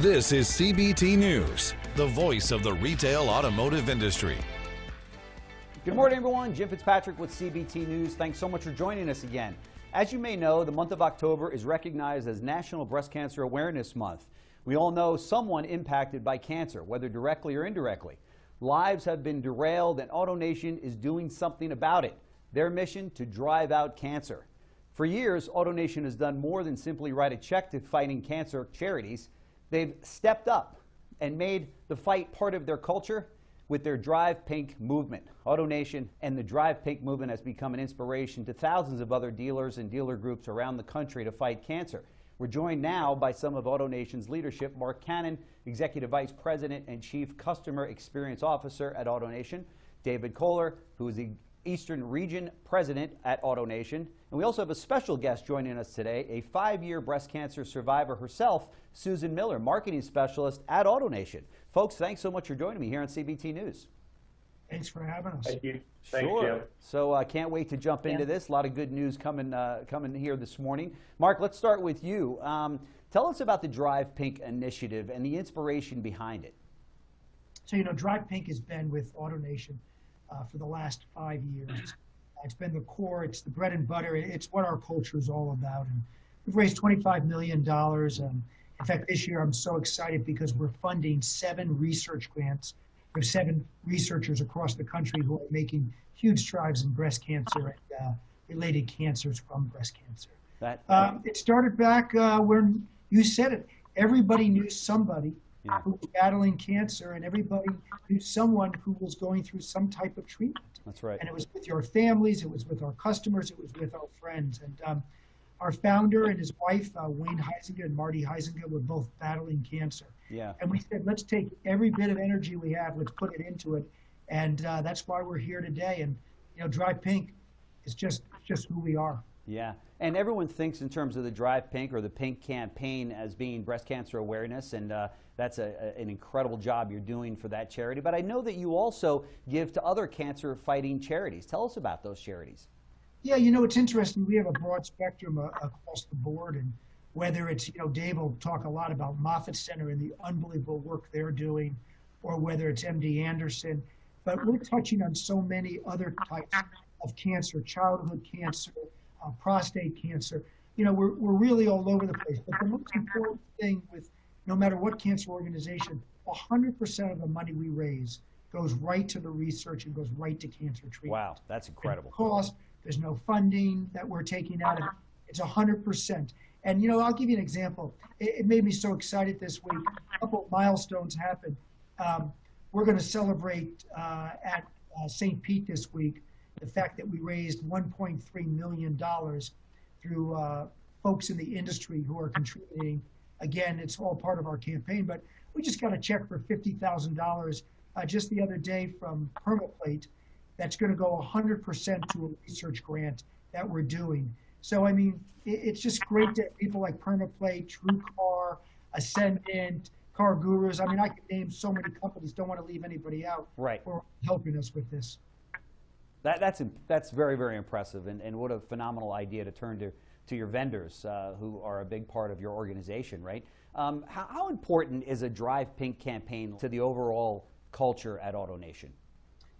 This is CBT News, the voice of the retail automotive industry. Good morning, everyone. Jim Fitzpatrick with CBT News. Thanks so much for joining us again. As you may know, the month of October is recognized as National Breast Cancer Awareness Month. We all know someone impacted by cancer, whether directly or indirectly. Lives have been derailed, and AutoNation is doing something about it. Their mission: to drive out cancer. For years, AutoNation has done more than simply write a check to fighting cancer charities. They've stepped up and made the fight part of their culture with their Drive Pink movement. AutoNation and the Drive Pink movement has become an inspiration to thousands of other dealers and dealer groups around the country to fight cancer. We're joined now by some of AutoNation's leadership: Marc, Executive Vice President and Chief Customer Experience Officer at AutoNation; David Koehler, who is the Eastern Region President at AutoNation. And we also have a special guest joining us today, a 5-year breast cancer survivor herself, Susan Miller, Marketing Specialist at AutoNation. Folks, thanks so much for joining me here on CBT News. Thanks for having us. Thank you. Sure. Thanks, Jim. So I can't wait to jump into this. A lot of good news coming here this morning. Marc, let's start with you. Tell us about the Drive Pink initiative and the inspiration behind it. So, Drive Pink has been with AutoNation for the last 5 years. It's been the core, it's the bread and butter, it's what our culture is all about. And we've raised $25 million. In fact, this year I'm so excited because we're funding 7 research grants. There's 7 researchers across the country who are making huge strides in breast cancer and related cancers from breast cancer. It started back when you said it. Everybody knew somebody who was battling cancer, and everybody knew someone who was going through some type of treatment. That's right. And it was with your families, it was with our customers, it was with our friends. And our founder and his wife, Wayne Huizenga and Marty Huizenga, were both battling cancer. Yeah. And we said, let's take every bit of energy we have, let's put it into it. And that's why we're here today. And, Drive Pink is just who we are. Yeah. And everyone thinks in terms of the Drive Pink or the Pink campaign as being breast cancer awareness, and that's an incredible job you're doing for that charity. But I know that you also give to other cancer-fighting charities. Tell us about those charities. Yeah, it's interesting. We have a broad spectrum across the board, and whether it's, Dave will talk a lot about Moffitt Center and the unbelievable work they're doing, or whether it's MD Anderson, but we're touching on so many other types of cancer: childhood cancer, prostate cancer. We're really all over the place. But the most important thing with no matter what cancer organization, 100% of the money we raise goes right to the research and goes right to cancer treatment. Wow, that's incredible. Cost, there's no funding that we're taking out of it. It's 100%. And I'll give you an example. It made me so excited this week. A couple of milestones happened. We're going to celebrate at St. Pete this week the fact that we raised $1.3 million through folks in the industry who are contributing. Again, it's all part of our campaign, but we just got a check for $50,000 just the other day from Permaplate. That's going to go 100% to a research grant that we're doing. So, it's just great that people like Permaplate, TrueCar, Ascendant, Car Gurus, I could name so many companies, don't want to leave anybody out, right, for helping us with this. That's very, very impressive, and what a phenomenal idea to turn to your vendors who are a big part of your organization, right? How important is a Drive Pink campaign to the overall culture at AutoNation?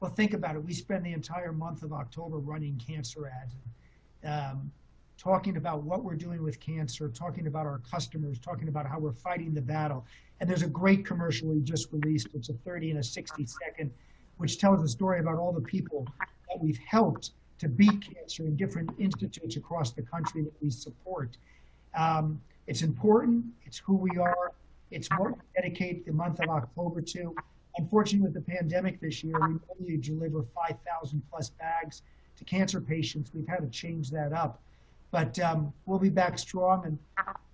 Well, think about it. We spend the entire month of October running cancer ads, talking about what we're doing with cancer, talking about our customers, talking about how we're fighting the battle. And there's a great commercial we just released. It's a 30 and a 60-second, which tells a story about all the people that we've helped to beat cancer in different institutes across the country that we support. It's important. It's who we are. It's what we dedicate the month of October to. Unfortunately, with the pandemic this year, we only deliver 5,000 plus bags to cancer patients. We've had to change that up. But we'll be back strong, and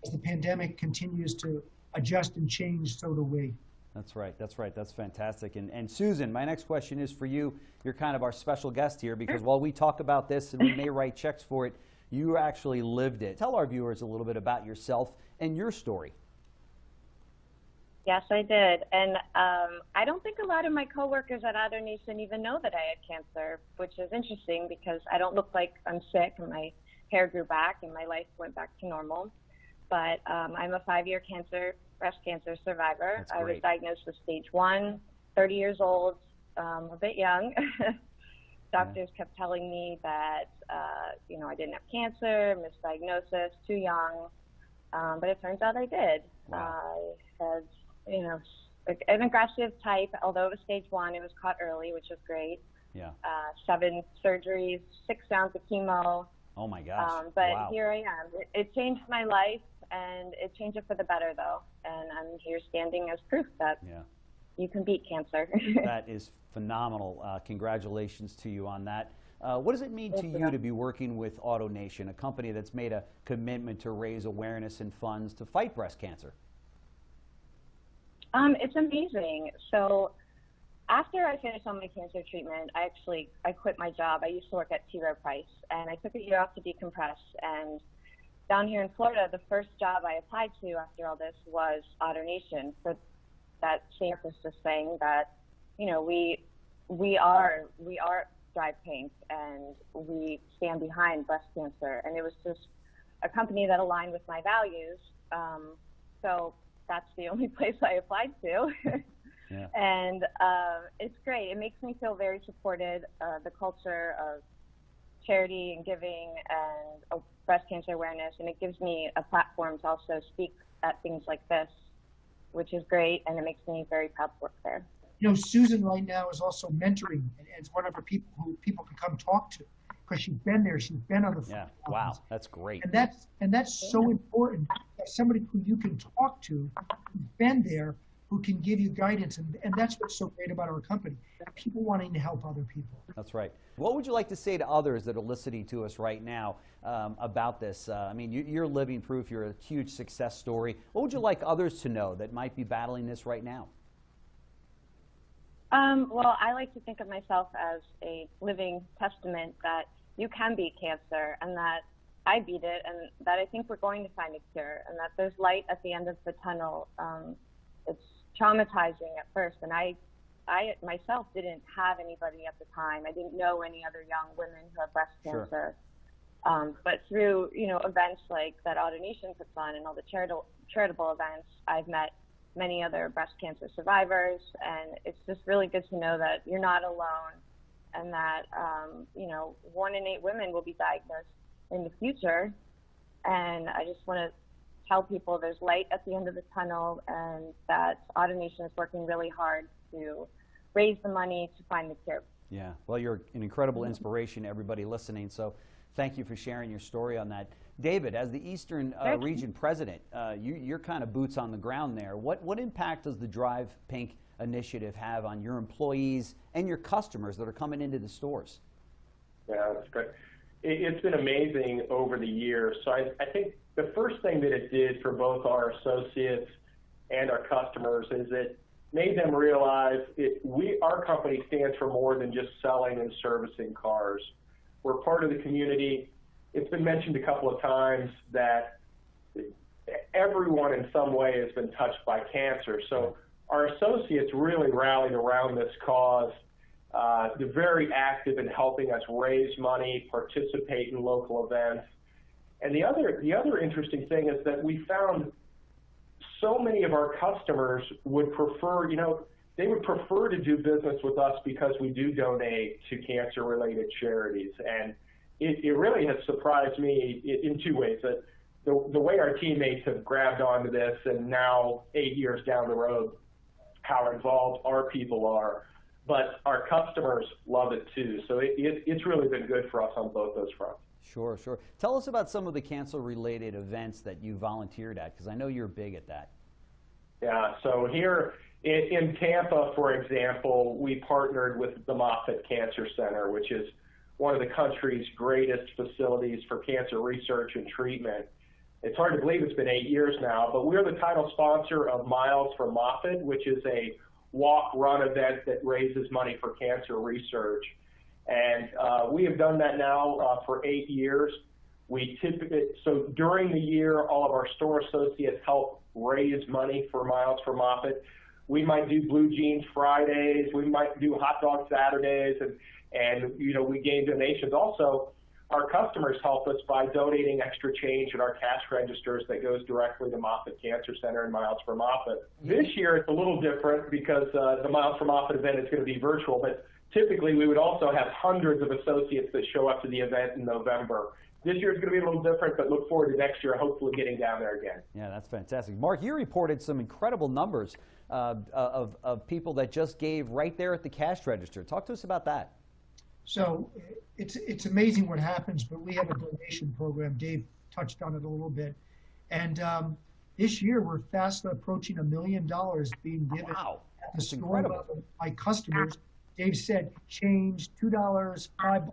as the pandemic continues to adjust and change, so do we. That's right. That's right. That's fantastic. And Susan, my next question is for you. You're kind of our special guest here because while we talk about this and we may write checks for it, you actually lived it. Tell our viewers a little bit about yourself and your story. Yes, I did. And I don't think a lot of my coworkers at AutoNation even know that I had cancer, which is interesting because I don't look like I'm sick and my hair grew back and my life went back to normal. But I'm a 5-year cancer breast cancer survivor. That's I was great. diagnosed with stage 1, 30 years old, a bit young. Doctors kept telling me that, you know, I didn't have cancer, misdiagnosis, too young. But it turns out I did. Wow. I had, you know, an aggressive type, although it was stage 1, it was caught early, which was great. Yeah. 7 surgeries, 6 rounds of chemo. Oh my gosh. But Wow. here I am. It changed my life, and it changed it for the better, though. And I'm here standing as proof that you can beat cancer. That is phenomenal. Congratulations to you on that. What does it mean to you to be working with AutoNation, a company that's made a commitment to raise awareness and funds to fight breast cancer? It's amazing. So after I finished on my cancer treatment, I quit my job. I used to work at T. Rowe Price, and I took a year off to decompress. And down here in Florida, the first job I applied to after all this was AutoNation, for that same purpose, just saying that, you know, we are Drive Pink, and we stand behind breast cancer. And it was just a company that aligned with my values. So that's the only place I applied to. Yeah. And it's great. It makes me feel very supported. The culture of charity and giving and breast cancer awareness, and it gives me a platform to also speak at things like this, which is great, and it makes me very proud to work there. You know, Susan right now is also mentoring, and it's one of her people who people can come talk to, because she's been there. She's been on the front lines. Wow, that's great. And that's so important. That somebody who you can talk to, who's been there, who can give you guidance, and that's what's so great about our company. People wanting to help other people. That's right. What would you like to say to others that are listening to us right now about this? I mean, you're living proof. You're a huge success story. What would you like others to know that might be battling this right now? Well, I like to think of myself as a living testament that you can beat cancer, and that I beat it, and that I think we're going to find a cure, and that there's light at the end of the tunnel. It's traumatizing at first, and I myself didn't have anybody at the time. I didn't know any other young women who have breast cancer. But through, you know, events like that AutoNation puts on and all the charitable events, I've met many other breast cancer survivors, and it's just really good to know that you're not alone, and that, you know, 1 in 8 women will be diagnosed in the future. And I just want to tell people there's light at the end of the tunnel, and that AutoNation is working really hard to raise the money to find the cure. Yeah, well, you're an incredible inspiration to everybody listening, so thank you for sharing your story on that. David, as the Eastern Region President, you're kind of boots on the ground there. What impact does the Drive Pink initiative have on your employees and your customers that are coming into the stores? Yeah, that's great. It's been amazing over the years. So I think the first thing that it did for both our associates and our customers is it made them realize our company stands for more than just selling and servicing cars. We're part of the community. It's been mentioned a couple of times that everyone in some way has been touched by cancer. So our associates really rallied around this cause. They're very active in helping us raise money, participate in local events. And the other interesting thing is that we found so many of our customers would prefer, you know, they would prefer to do business with us because we do donate to cancer-related charities. And it really has surprised me in 2 ways. That the way our teammates have grabbed onto this, and now 8 years down the road, how involved our people are. But our customers love it too. So it's really been good for us on both those fronts. Sure, sure. Tell us about some of the cancer-related events that you volunteered at, because I know you're big at that. Yeah, so here in Tampa, for example, we partnered with the Moffitt Cancer Center, which is one of the country's greatest facilities for cancer research and treatment. It's hard to believe it's been 8 years now, but we're the title sponsor of Miles for Moffitt, which is a walk-run event that raises money for cancer research. And we have done that now for 8 years. So during the year, all of our store associates help raise money for Miles for Moffitt. We might do Blue Jeans Fridays, we might do Hot Dog Saturdays, and you know, we gain donations. Also, our customers help us by donating extra change at our cash registers that goes directly to Moffitt Cancer Center and Miles for Moffitt. This year it's a little different because the Miles for Moffitt event is going to be virtual, but typically we would also have hundreds of associates that show up to the event in November. This year is going to be a little different, but look forward to next year hopefully getting down there again. Yeah, that's fantastic. Marc, you reported some incredible numbers of people that just gave right there at the cash register. Talk to us about that. So it's amazing what happens, but we have a donation program. Dave touched on it a little bit. And this year we're fast approaching $1 million being given at the store level by customers. Dave said change, $2, $5,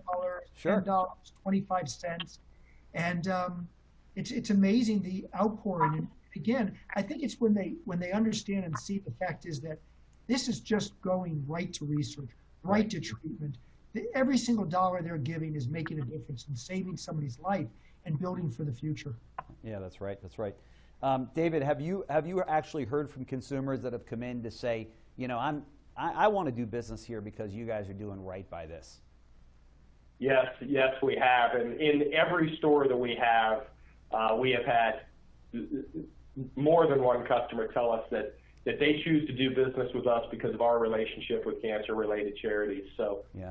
sure. $10, 25 cents. And it's amazing the outpouring. And again, I think it's when they understand and see the fact is that this is just going right to research, right to treatment. Every single dollar they're giving is making a difference in saving somebody's life and building for the future. Yeah, that's right. That's right. David, have you actually heard from consumers that have come in to say, you know, I want to do business here because you guys are doing right by this? Yes, we have. And in every store that we have had more than one customer tell us that they choose to do business with us because of our relationship with cancer-related charities. So yeah.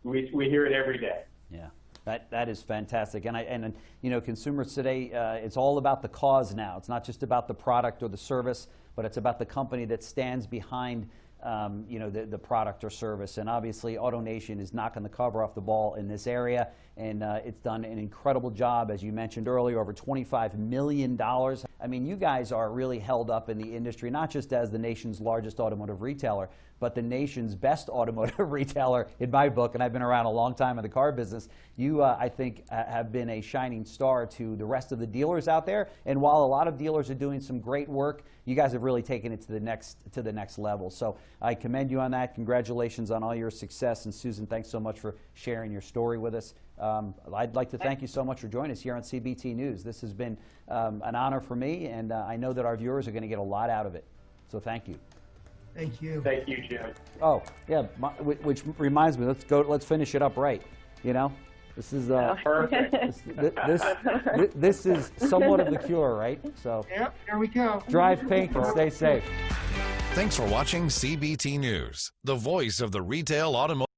We hear it every day. Yeah, that is fantastic. And you know, consumers today, it's all about the cause now. It's not just about the product or the service, but it's about the company that stands behind you know, the product or service. And obviously AutoNation is knocking the cover off the ball in this area, and it's done an incredible job, as you mentioned earlier, over $25 million. I mean, you guys are really held up in the industry, not just as the nation's largest automotive retailer, but the nation's best automotive retailer in my book, and I've been around a long time in the car business. You, I think, have been a shining star to the rest of the dealers out there, and while a lot of dealers are doing some great work, you guys have really taken it to the next level. So I commend you on that. Congratulations on all your success, and Susan, thanks so much for sharing your story with us. I'd like to thank you so much for joining us here on CBT News. This has been an honor for me, and I know that our viewers are going to get a lot out of it. So thank you. Thank you. Thank you, Jim. Oh, yeah, which reminds me, let's finish it up right. You know, this is perfect. This is somewhat of the cure, right? So Yep, here we go. Drive pink and stay safe. Thanks for watching CBT News, the voice of the retail automotive.